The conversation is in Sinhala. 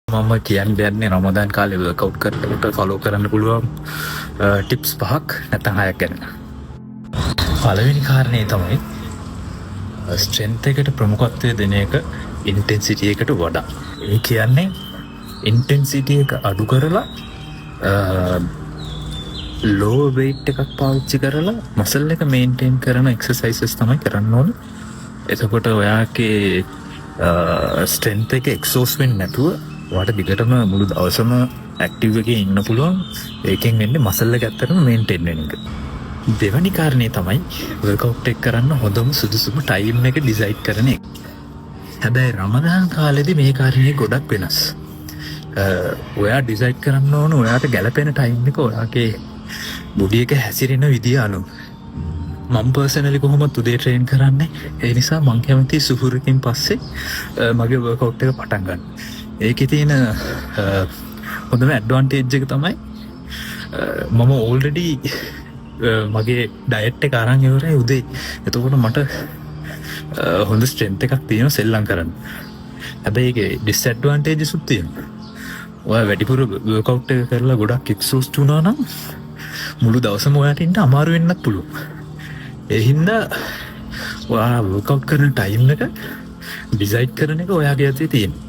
මම කියන්න දෙන්නේ රමදාන් කාලේ වර්කවුට් කරනකොට ෆලෝ කරන්න පුළුවන් ටිප්ස් 5ක් නැත්නම් 6ක් ගැන. පළවෙනි කාරණේ තමයි ස්ට්‍රෙන්ත් එකට ප්‍රමුඛත්වය දෙන එක ඉන්ටෙන්සිටි එකට වඩා. ඒ කියන්නේ ඉන්ටෙන්සිටි එක අඩු කරලා ලෝ වේට් එකක් පාවිච්චි කරලා මසල් එක මේන්ටේන් කරන එක්සර්සයිසස් තමයි කරන්න ඕනේ. එතකොට ඔයාගේ ස්ට්‍රෙන්ත් එක එක්සෝස් වෙන්නේ නැතුව ඔයාට දිගටම මුළු දවසම ඇක්ටිව් එකේ ඉන්න පුළුවන්. ඒකෙන් වෙන්නේ මසල් එක ඇත්තටම මේන්ටේන් වෙන එක. දෙවැනි කාරණේ තමයි වර්කවුට් එක කරන්න හොඳම සුදුසුම ටයිම් එක ඩිසයිඩ් කරන එක. හැබැයි රමදාන් කාලෙදි මේ කාරණේ ගොඩක් වෙනස්. ඔයා ඩිසයිඩ් කරන්න ඕන ඔයාට ගැලපෙන ටයිම් එක ඔයාගේ බොඩි එක හැසිරෙන විදිය අනුව. මම පර්සනලි කොහොමද උදේ ට්‍රේන් කරන්නේ. ඒ නිසා මං කැමති සුහුරකින් පස්සේ මගේ වර්කවුට් එක පටන් ගන්න. ඒකේ තියෙන හොඳම ඇඩ්වාන්ටේජ් එක තමයි මම ඕල්රෙඩි මගේ ඩයට් එක අරන් ඉවරයි උදේ. එතකොට මට හොඳ ස්ට්‍රෙන්ත් එකක් තියෙනවා සෙල්ලම් කරන්න. හැබැයි ඒකේ ඩිස්ඇඩ්වාන්ටේජස් උත් තියෙනවා. ඔයා වැඩිපුර වර්කවුට් එක කරලා ගොඩක් එක්සෝස්ට් වුණා නම් මුළු දවසම ඔයාට ඉන්න අමාරු වෙන්නත් පුළුවන්. ඒ හින්දා ඔයා වර්කවුට් කරන ටයිම් එක ඩිසයිඩ් කරන එක ඔයාගේ අතේ තියෙනවා.